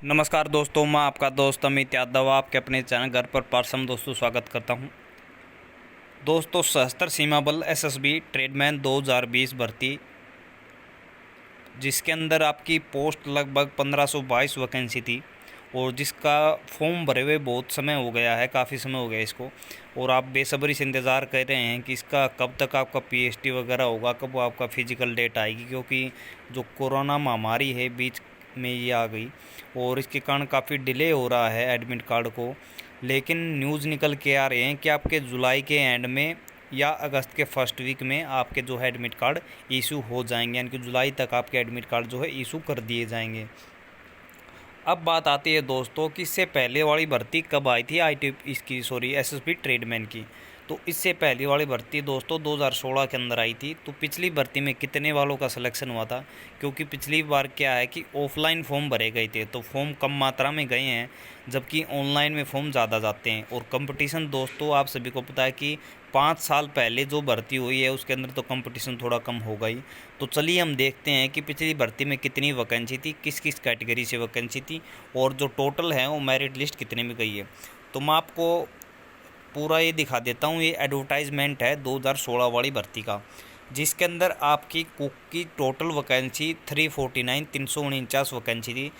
नमस्कार दोस्तों, मैं आपका दोस्त अमित यादव आपके अपने चैनल घर पर पार्सम दोस्तों स्वागत करता हूं। दोस्तों, सशस्त्र सीमा बल एसएसबी ट्रेडमैन 2020 भर्ती, जिसके अंदर आपकी पोस्ट लगभग 1522 वैकेंसी थी और जिसका फॉर्म भरे हुए बहुत समय हो गया है, काफ़ी समय हो गया इसको। और आप बेसब्री से इंतज़ार कर रहे हैं कि इसका कब तक आपका पीएचडी वगैरह होगा, कब आपका फिजिकल डेट आएगी, क्योंकि जो कोरोना महामारी है बीच में ये आ गई और इसके कारण काफ़ी डिले हो रहा है एडमिट कार्ड को। लेकिन न्यूज़ निकल के आ रहे हैं कि आपके जुलाई के एंड में या अगस्त के फर्स्ट वीक में आपके जो है एडमिट कार्ड इशू हो जाएंगे, यानी कि जुलाई तक आपके एडमिट कार्ड जो है इशू कर दिए जाएंगे। अब बात आती है दोस्तों कि इससे पहले वाली भर्ती कब आई थी एसएसबी ट्रेडमैन की। तो इससे पहले वाली भर्ती दोस्तों 2016 के अंदर आई थी। तो पिछली भर्ती में कितने वालों का सिलेक्शन हुआ था, क्योंकि पिछली बार क्या है कि ऑफलाइन फॉर्म भरे गए थे तो फॉर्म कम मात्रा में गए हैं, जबकि ऑनलाइन में फॉर्म ज़्यादा जाते हैं। और कंपटीशन दोस्तों आप सभी को पता है कि 5 साल पहले जो भर्ती हुई है उसके अंदर तो कंपटीशन थोड़ा कम होगा ही। तो चलिए हम देखते हैं कि पिछली भर्ती में कितनी वैकेंसी थी, किस किस कैटेगरी से वैकेंसी थी और जो टोटल है वो मेरिट लिस्ट कितने में गई है। तो मैं आपको पूरा ये दिखा देता हूँ। ये एडवर्टाइजमेंट है 2016 वाली भर्ती का, जिसके अंदर आपकी कुक की टोटल वैकेंसी 349 वैकेंसी थी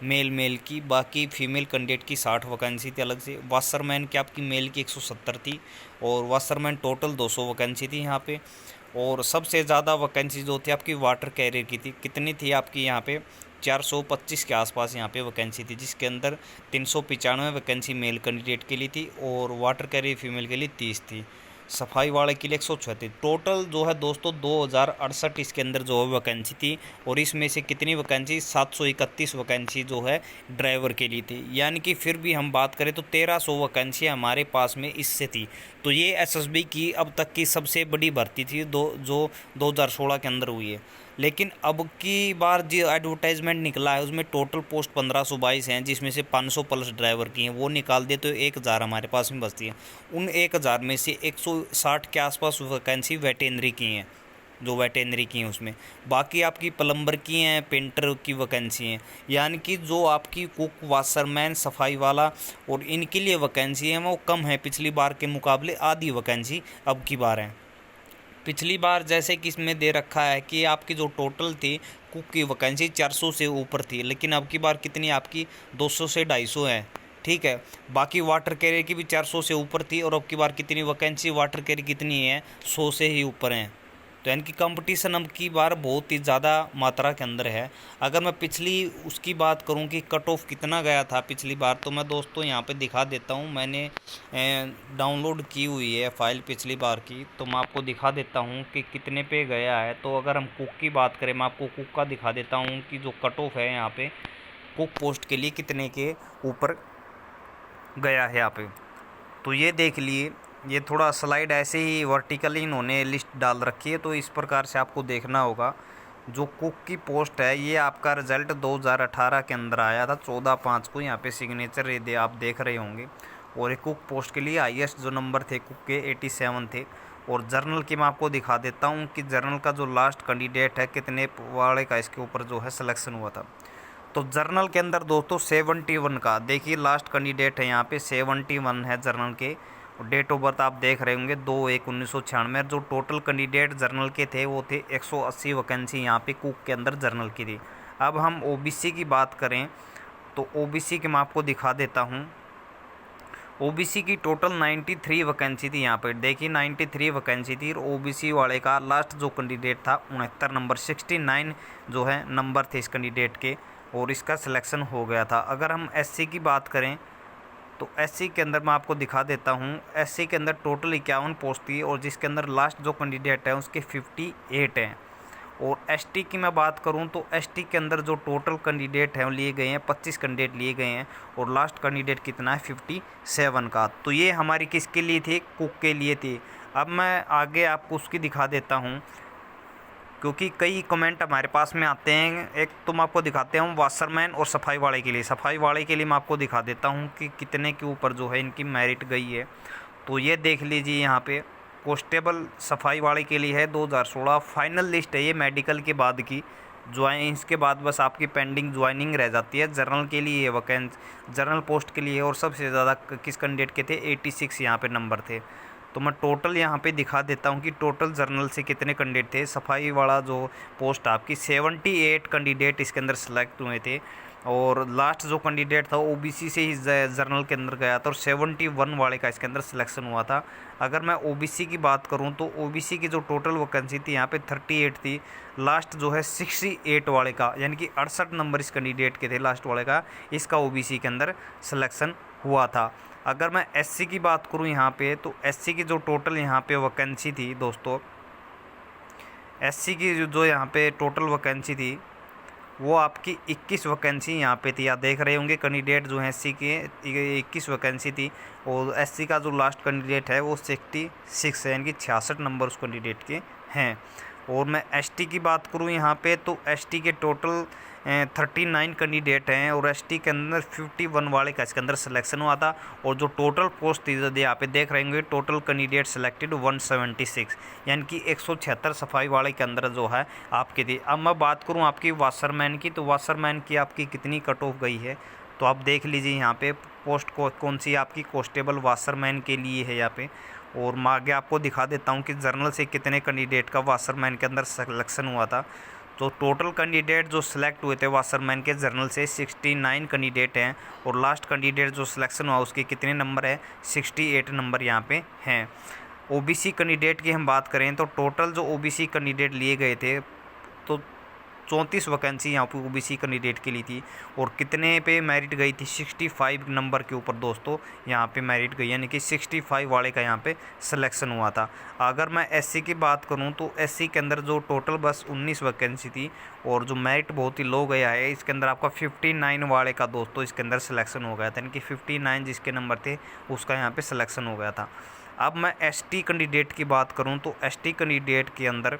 मेल की। बाकी फीमेल कैंडिडेट की 60 वैकेंसी थी अलग से। वाशरमैन की आपकी मेल की 170 थी और वाशरमैन टोटल 200 वैकेंसी थी यहाँ पे। और सबसे ज़्यादा वैकेंसी जो थी आपकी वाटर कैरियर की थी। कितनी थी आपकी यहाँ पे 425 के आसपास यहाँ पे वैकेंसी थी, जिसके अंदर 395 वैकेंसी मेल कैंडिडेट के लिए थी और वाटर कैरियर फीमेल के लिए 30 थी। सफाई वाले के लिए 136। टोटल जो है दोस्तों 2068 इसके अंदर जो है वैकेंसी थी। और इसमें से कितनी वैकेंसी 731 वैकेंसी जो है ड्राइवर के लिए थी। यानी कि फिर भी हम बात करें तो 1300 वैकेंसी हमारे पास में इससे थी। तो ये एसएसबी की अब तक की सबसे बड़ी भर्ती थी जो 2016 के अंदर हुई है। लेकिन अब की बार जो एडवर्टाइजमेंट निकला है उसमें टोटल पोस्ट 1522 हैं, जिसमें से 500 प्लस ड्राइवर की हैं। वो निकाल दे तो 1000 हमारे पास में बचती है। उन 1000 में से 160 के आसपास वैकेंसी वेटेनरी की हैं, जो वेटेनरी की हैं उसमें। बाकी आपकी प्लम्बर की हैं, पेंटर की वैकेंसी हैं। यानी कि जो आपकी कुक, वाशरमैन, सफाई वाला और इनके लिए वैकेंसी हैं वो कम है पिछली बार के मुकाबले। आधी वैकेंसी अब की बार है। पिछली बार जैसे कि इसमें दे रखा है कि आपकी जो टोटल थी कुक की वैकेंसी 400 से ऊपर थी, लेकिन अब की बार कितनी आपकी 200 से 250 है। ठीक है। बाकी वाटर कैरियर की भी 400 से ऊपर थी और अब की बार कितनी वैकेंसी वाटर कैरियर कितनी है 100 से ही ऊपर हैं। तो यानी कि कंपटीशन अब की बार बहुत ही ज़्यादा मात्रा के अंदर है। अगर मैं पिछली उसकी बात करूं कि कट ऑफ कितना गया था पिछली बार, तो मैं दोस्तों यहाँ पे दिखा देता हूँ। मैंने डाउनलोड की हुई है फाइल पिछली बार की, तो मैं आपको दिखा देता हूँ कि कितने पे गया है। तो अगर हम कुक की बात करें, मैं आपको कुक का दिखा देता हूँ कि जो कट ऑफ है यहाँ पे कुक पोस्ट के लिए कितने के ऊपर गया है यहाँ पे। तो ये देख लिए, ये थोड़ा स्लाइड ऐसे ही वर्टिकली इन्होंने लिस्ट डाल रखी है, तो इस प्रकार से आपको देखना होगा। जो कुक की पोस्ट है ये आपका रिज़ल्ट 2018 के अंदर आया था 14/5 को। यहाँ पे सिग्नेचर ये आप देख रहे होंगे। और एक कुक पोस्ट के लिए हाईएस्ट जो नंबर थे कुक के 87 थे। और जर्नल की मैं आपको दिखा देता हूँ कि जर्नल का जो लास्ट कैंडिडेट है कितने वाले का इसके ऊपर जो है सिलेक्शन हुआ था। तो जर्नल के अंदर दोस्तों 71 का देखिए लास्ट कैंडिडेट है यहाँ पे 71 है जर्नल के। डेट ऑफ बर्थ आप देख रहे होंगे 2/1/1996। जो टोटल कैंडिडेट जर्नल के थे वो थे 180 वैकेंसी यहाँ पे कुक के अंदर जर्नल की थी। अब हम ओबीसी की बात करें तो ओबीसी की मैं आपको दिखा देता हूँ। ओबीसी की टोटल 93 वैकेंसी थी यहाँ पर। देखिए 93 वैकेंसी थी और ओबीसी वाले का लास्ट जो कैंडिडेट था 69 नंबर 69 जो है नंबर थे इस कैंडिडेट के, और इसका सिलेक्शन हो गया था। अगर हम एससी की बात करें तो एससी के अंदर मैं आपको दिखा देता हूँ। एससी के अंदर टोटल 51 पोस्ट थी और जिसके अंदर लास्ट जो कैंडिडेट है उसके 58 हैं। और एसटी की मैं बात करूं तो एसटी के अंदर जो टोटल कैंडिडेट हैं वो लिए गए हैं 25 कैंडिडेट लिए गए हैं और लास्ट कैंडिडेट कितना है 57 का। तो ये हमारी किसके लिए थी, कुक के लिए थी। अब मैं आगे आपको उसकी दिखा देता हूँ, क्योंकि कई कमेंट हमारे पास में आते हैं। एक तो मैं आपको दिखाते हूँ वाशरमैन और सफाई वाले के लिए। सफाई वाले के लिए मैं आपको दिखा देता हूँ कि कितने के ऊपर जो है इनकी मेरिट गई है। तो ये देख लीजिए यहाँ पे कांस्टेबल सफाई वाले के लिए है 2016 फाइनल लिस्ट है ये मेडिकल के बाद की। इसके बाद बस आपकी पेंडिंग ज्वाइनिंग रह जाती है। जनरल के लिए वैकेंसी, जनरल पोस्ट के लिए, और सबसे ज़्यादा किस कैंडिडेट के थे 86 यहाँ पे नंबर थे। तो मैं टोटल यहाँ पे दिखा देता हूँ कि टोटल जर्नल से कितने कैंडिडेट थे। सफाई वाला जो पोस्ट आपकी 78 कैंडिडेट इसके अंदर सेलेक्ट हुए थे, और लास्ट जो कैंडिडेट था ओबीसी से ही जर्नल के अंदर गया था, और 71 वाले का इसके अंदर सिलेक्शन हुआ था। अगर मैं ओबीसी की बात करूं तो ओबीसी की जो टोटल वैकेंसी थी यहाँ पे 38 थी, लास्ट जो है 68 वाले का, यानी कि 68 नंबर इस कैंडिडेट के थे लास्ट वाले का, इसका ओबीसी के अंदर सिलेक्शन हुआ था। अगर मैं एससी की बात करूं यहाँ पे, तो एससी की जो टोटल यहाँ पे वैकेंसी थी दोस्तों, एससी की जो यहाँ पे टोटल वैकेंसी थी वो आपकी 21 वैकेंसी यहाँ पे थी। आप देख रहे होंगे कैंडिडेट जो हैं एससी के 21 वैकेंसी थी, और एससी का जो लास्ट कैंडिडेट है वो 66 है, यानी कि 66 नंबर उस कैंडिडेट के हैं। और मैं एसटी की बात करूँ यहाँ पे, तो एसटी के टोटल 39 कैंडिडेट हैं, और एसटी के अंदर 51 वाले का इसके अंदर सिलेक्शन हुआ था। और जो टोटल पोस्ट थी जो यहाँ पे देख रहे होंगे, टोटल कैंडिडेट सिलेक्टेड 176, यानी कि 176 सफाई वाले के अंदर जो है आपकी थी। अब मैं बात करूँ आपकी वाशरमैन की, तो वाशरमैन की आपकी कितनी कट ऑफ गई है, तो आप देख लीजिए यहाँ पे पोस्ट कौन सी आपकी कांस्टेबल वाशरमैन के लिए है यहाँ पे। और मैं आगे आपको दिखा देता हूँ कि जर्नल से कितने कैंडिडेट का वाशरमैन के अंदर सिलेक्शन हुआ था। तो टोटल कैंडिडेट जो सिलेक्ट हुए थे वाशरमैन के जर्नल से 69 कैंडिडेट हैं, और लास्ट कैंडिडेट जो सिलेक्शन हुआ उसके कितने नंबर है, 68 नंबर यहाँ पे हैं। ओबीसी कैंडिडेट की हम बात करें तो टोटल जो ओबीसी कैंडिडेट लिए गए थे, तो 34 वैकेंसी यहाँ पे ओबीसी कैंडिडेट के लिए थी, और कितने पे मेरिट गई थी, 65 नंबर के ऊपर दोस्तों यहाँ पे मेरिट गई, यानी कि 65 वाले का यहाँ पे सिलेक्शन हुआ था। अगर मैं एससी की बात करूँ तो एससी के अंदर जो टोटल बस 19 वैकेंसी थी, और जो मेरिट बहुत ही लो गया है, इसके अंदर आपका 59 वाले का दोस्तों इसके अंदर सिलेक्शन हो गया था, यानी कि 59 जिसके नंबर थे उसका यहाँ पर सिलेक्शन हो गया था। अब मैं एसटी कैंडिडेट की बात करूँ तो एसटी कैंडिडेट के अंदर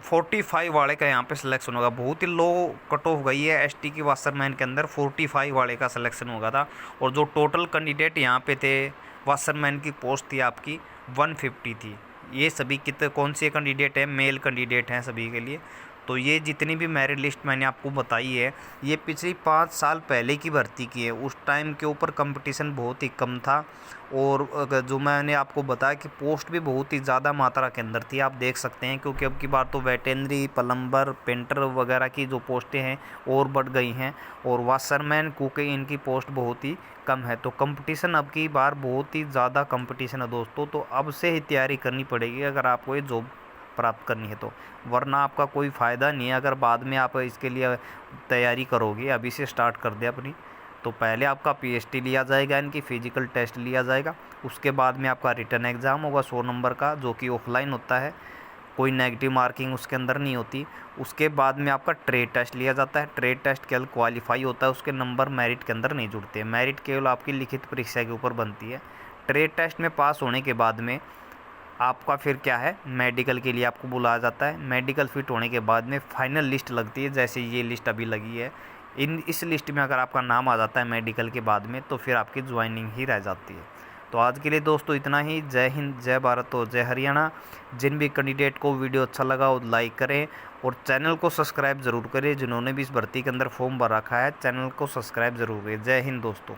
45 वाले का यहाँ पे सिलेक्शन होगा। बहुत ही लो कट ऑफ गई है एसटी की वाशरमैन के अंदर, 45 वाले का सिलेक्शन होगा था। और जो टोटल कैंडिडेट यहाँ पे थे वाशरमैन की पोस्ट थी आपकी 150 थी। ये सभी कितने कौन से कैंडिडेट हैं, मेल कैंडिडेट हैं सभी के लिए। तो ये जितनी भी मेरिट लिस्ट मैंने आपको बताई है, ये पिछली 5 साल पहले की भर्ती की है। उस टाइम के ऊपर कंपटीशन बहुत ही कम था, और जो मैंने आपको बताया कि पोस्ट भी बहुत ही ज़्यादा मात्रा के अंदर थी, आप देख सकते हैं। क्योंकि अब की बार तो वेटनरी, प्लम्बर, पेंटर वगैरह की जो पोस्टें हैं और बढ़ गई हैं, और वाशरमैन, कुक, इनकी पोस्ट बहुत ही कम है। तो कंपटीशन अब की बार बहुत ही ज़्यादा कंपटीशन है दोस्तों। तो अब से ही तैयारी करनी पड़ेगी अगर आपको ये जॉब प्राप्त करनी है, तो वरना आपका कोई फ़ायदा नहीं है अगर बाद में आप इसके लिए तैयारी करोगे। अभी से स्टार्ट कर दे अपनी। तो पहले आपका पीएचटी लिया जाएगा, इनकी फिजिकल टेस्ट लिया जाएगा, उसके बाद में आपका रिटर्न एग्ज़ाम होगा 100 नंबर का, जो कि ऑफलाइन होता है, कोई नेगेटिव मार्किंग उसके अंदर नहीं होती। उसके बाद में आपका ट्रेड टेस्ट लिया जाता है। ट्रेड टेस्ट केवल क्वालिफाई होता है, उसके नंबर मेरिट के अंदर नहीं जुड़ते। मेरिट केवल आपकी लिखित परीक्षा के ऊपर बनती है। ट्रेड टेस्ट में पास होने के बाद में आपका फिर क्या है, मेडिकल के लिए आपको बुलाया जाता है। मेडिकल फिट होने के बाद में फाइनल लिस्ट लगती है, जैसे ये लिस्ट अभी लगी है। इस लिस्ट में अगर आपका नाम आ जाता है मेडिकल के बाद में, तो फिर आपकी ज्वाइनिंग ही रह जाती है। तो आज के लिए दोस्तों इतना ही। जय हिंद, जय भारत और जय हरियाणा। जिन भी कैंडिडेट को वीडियो अच्छा लगा वो लाइक करें, और चैनल को सब्सक्राइब ज़रूर करें। जिन्होंने भी इस भर्ती के अंदर फॉर्म भर रखा है, चैनल को सब्सक्राइब ज़रूर करें। जय हिंद दोस्तों।